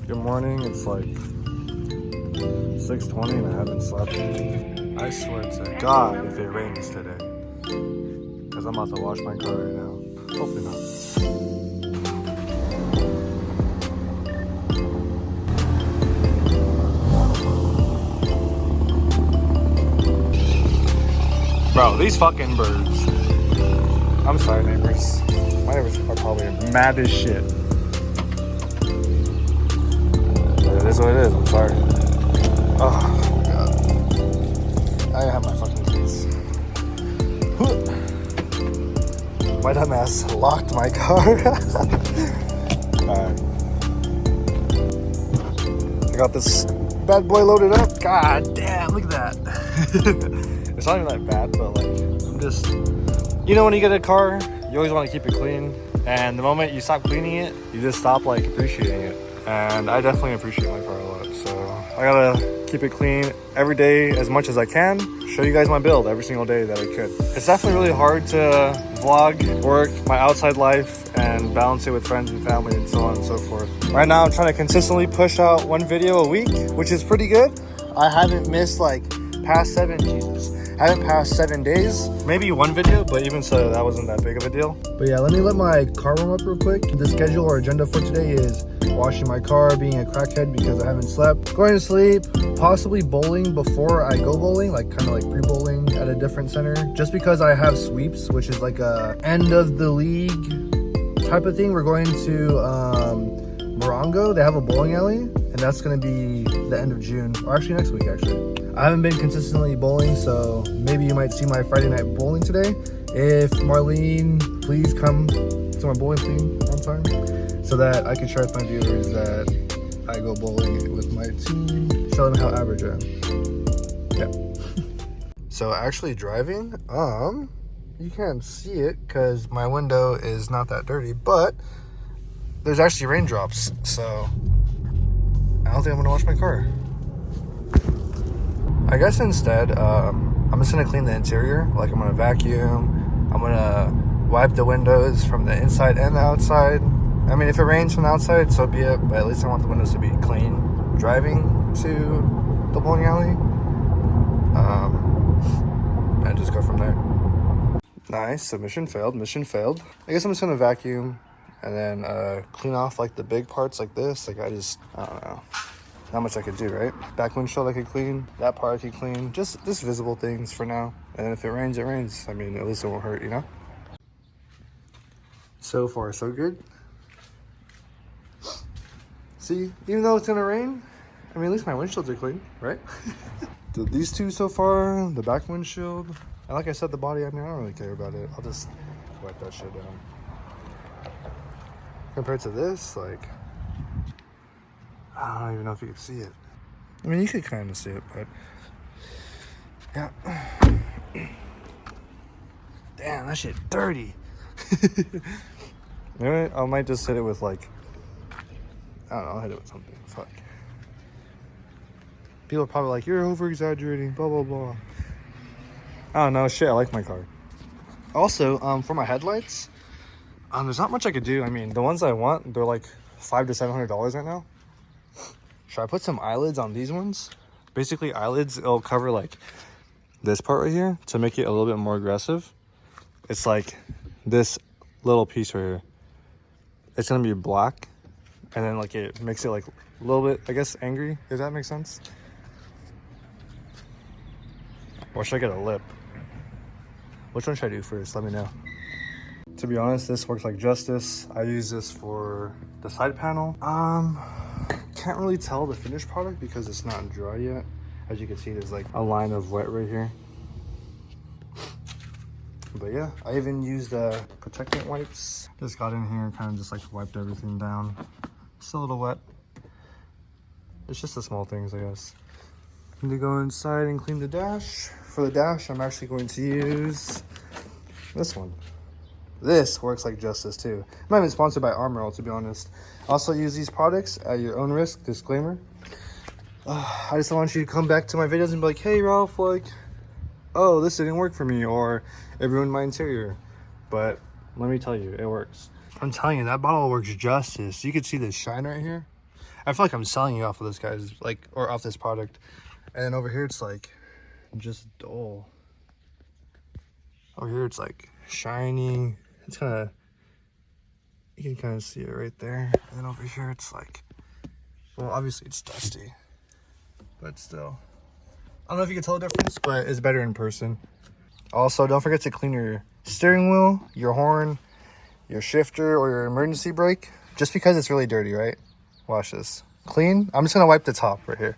Good morning, it's like 6:20 and I haven't slept. I swear to God if it rains today. Because I'm about to wash my car right now. Hopefully not. Bro, these fucking birds. I'm sorry, neighbors. My neighbors are probably mad as shit. It is what it is, I'm sorry. Oh, God. I have my fucking keys. My dumb ass locked my car. Alright. I got this bad boy loaded up. God damn, look at that. It's not even that bad, but like, I'm just, you know, when you get a car, you always want to keep it clean. And the moment you stop cleaning it, you just stop like appreciating it. And I definitely appreciate my car a lot. So I gotta keep it clean every day as much as I can. Show you guys my build every single day that I could. It's definitely really hard to vlog, work, my outside life, and balance it with friends and family and so on and so forth. Right now I'm trying to consistently push out one video a week, which is pretty good. I haven't missed like past 7 days, maybe one video, but even so that wasn't that big of a deal. But yeah, let me let my car warm up real quick. The schedule or agenda for today is washing my car, being a crackhead because I haven't slept, going to sleep, possibly bowling before I go bowling, like kind of like pre-bowling at a different center, just because I have sweeps, which is like a end of the league type of thing. We're going to Morongo. They have a bowling alley, and that's going to be the end of June, or actually next week actually. I haven't been consistently bowling, so maybe you might see my Friday night bowling today. If Marlene, please come to my bowling team on time so that I can share with my viewers that I go bowling with my team, show them how average I am. Yeah. So actually driving, you can't see it because my window is not that dirty, but there's actually raindrops, so I don't think I'm gonna wash my car. I guess instead, I'm just gonna clean the interior. Like I'm gonna vacuum, I'm gonna wipe the windows from the inside and the outside. I mean, if it rains from the outside, so be it, but at least I want the windows to be clean driving to the bowling alley. And just go from there. Nice, so mission failed. I guess I'm just gonna vacuum and then clean off like the big parts like this. Like I don't know. Not much I could do, right? Back windshield I could clean, that part I could clean, just visible things for now. And then if it rains, it rains. I mean, at least it won't hurt, you know? So far, so good. See, even though it's gonna rain, I mean, at least my windshields are clean, right? These two so far, the back windshield, and like I said, the body, I mean, I don't really care about it. I'll just wipe that shit down. Compared to this, like, I don't even know if you could see it. I mean, you could kind of see it, but yeah. Damn, that shit dirty. You know what? I might just hit it with like, I don't know, I'll hit it with something. Fuck. People are probably like, you're over exaggerating, blah, blah, blah. I don't know, shit, I like my car. Also, for my headlights, there's not much I could do. I mean, the ones I want, they're like $500 to $700 right now. Should I put some eyelids on these ones? Basically eyelids, it'll cover like this part right here to make it a little bit more aggressive. It's like this little piece right here. It's gonna be black, and then like it makes it like a little bit, I guess, angry. Does that make sense? Or should I get a lip? Which one should I do first? Let me know. To be honest, this works like justice. I use this for the side panel. Can't really tell the finished product because it's not dry yet. As you can see, there's like a line of wet right here. But yeah, I even used protectant wipes. Just got in here and kind of just like wiped everything down. It's a little wet. It's just the small things, I guess. I'm gonna go inside and clean the dash. For the dash, I'm actually going to use this one. This works like justice too. I'm not even sponsored by Armor All, to be honest. Also use these products at your own risk, disclaimer. I just don't want you to come back to my videos and be like, hey Ralph, like, oh, this didn't work for me, or it ruined my interior. But let me tell you, it works. I'm telling you, that bottle works justice. You can see the shine right here. I feel like I'm selling you off of this guy's, like, or off this product. And then over here, it's like just dull. Over here, it's like shiny. It's kind of, you can kind of see it right there. And then over here, it's like, well, obviously it's dusty, but still. I don't know if you can tell the difference, but it's better in person. Also, don't forget to clean your steering wheel, your horn, your shifter, or your emergency brake. Just because it's really dirty, right? Watch this. Clean. I'm just going to wipe the top right here.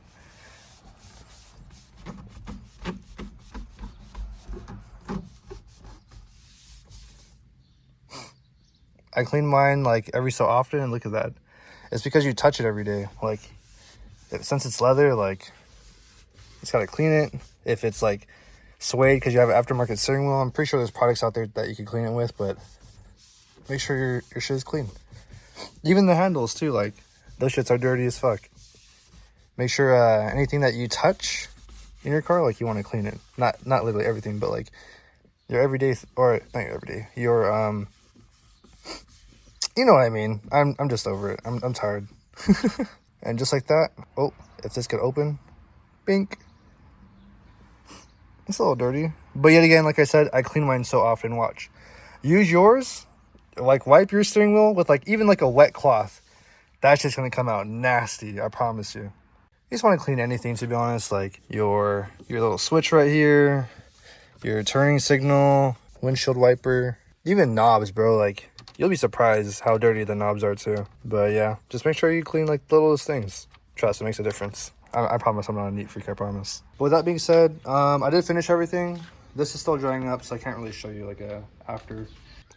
I clean mine like every so often, and look at that. It's because you touch it every day. Like, since it's leather, like, it's got to clean it. If it's like suede because you have an aftermarket steering wheel, I'm pretty sure there's products out there that you can clean it with, but make sure your shit is clean. Even the handles too, like, those shits are dirty as fuck. Make sure anything that you touch in your car, like, you want to clean it. Not literally everything, but like your everyday, or not your everyday, your you know what I mean. I'm just over it. I'm tired. And just like that, oh, if this could open, bink. It's a little dirty, but yet again, like I said, I clean mine so often. Watch, use yours, like, wipe your steering wheel with like even like a wet cloth. That's just gonna come out nasty, I promise you. You just want to clean anything, to be honest, like your little switch right here, your turning signal, windshield wiper, even knobs, bro. Like, you'll be surprised how dirty the knobs are too. But yeah, just make sure you clean like the littlest things. Trust, it makes a difference. I promise I'm not a neat freak, I promise. But with that being said, I did finish everything. This is still drying up, so I can't really show you like a after.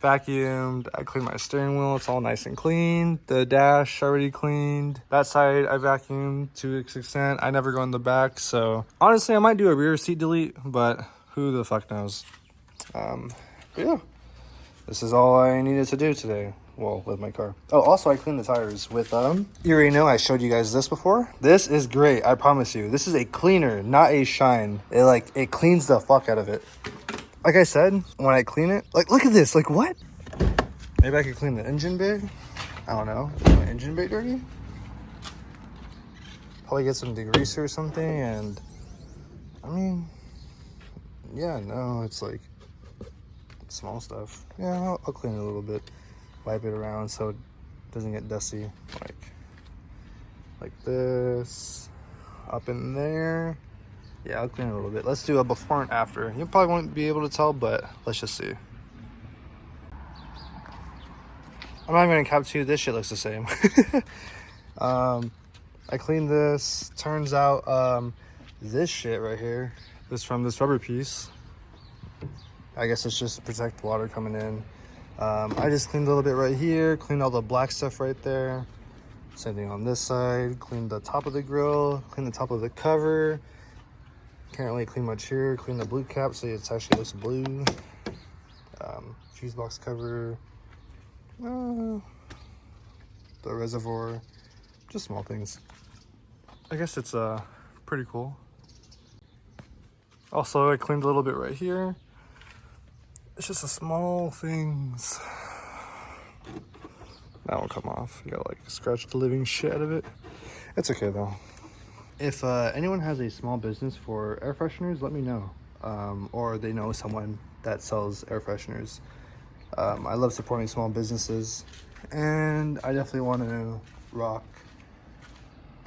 Vacuumed, I cleaned my steering wheel, it's all nice and clean. The dash already cleaned. That side I vacuumed to an extent. I never go in the back, so honestly I might do a rear seat delete, but who the fuck knows. But yeah, this is all I needed to do today. Well, with my car. Oh, also I cleaned the tires with you already know I showed you guys this before. This is great, I promise you. This is a cleaner, not a shine. It cleans the fuck out of it. Like I said, when I clean it, like, look at this, like, what? Maybe I could clean the engine bay. I don't know. Is my engine bay dirty? Probably get some degreaser or something, and I mean, yeah, no, it's like small stuff. Yeah, I'll clean it a little bit. Wipe it around so it doesn't get dusty. Like this. Up in there. Yeah, I'll clean it a little bit. Let's do a before and after. You probably won't be able to tell, but let's just see. I'm not even gonna cap to you. This shit looks the same. I cleaned this. Turns out this shit right here is from this rubber piece. I guess it's just to protect water coming in. I just cleaned a little bit right here. Cleaned all the black stuff right there. Same thing on this side. Cleaned the top of the grill. Cleaned the top of the cover. Can't really clean much here. Clean the blue cap so it actually looks blue. Fuse box cover. The reservoir. Just small things. I guess it's pretty cool. Also, I cleaned a little bit right here. It's just the small things. That won't come off. You gotta like scratch the living shit out of it. It's okay though. If anyone has a small business for air fresheners, let me know. Or they know someone that sells air fresheners. I love supporting small businesses, and I definitely want to rock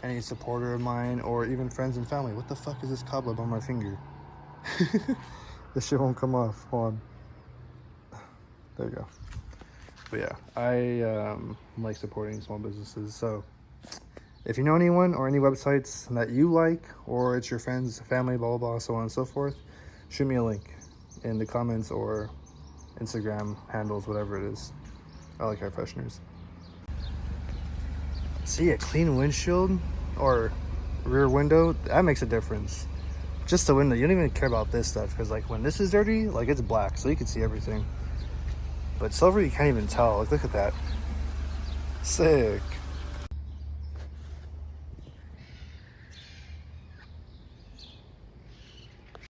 any supporter of mine, or even friends and family. What the fuck is this cobweb on my finger? This shit won't come off. Hold on. There you go. But yeah, I like supporting small businesses, so if you know anyone or any websites that you like, or it's your friends, family, blah, blah, blah, so on and so forth, shoot me a link in the comments or Instagram handles, whatever it is. I like air fresheners. See, a clean windshield or rear window, that makes a difference. Just the window, you don't even care about this stuff, because like when this is dirty, like it's black, so you can see everything. But silver, you can't even tell. Like, look at that. Sick.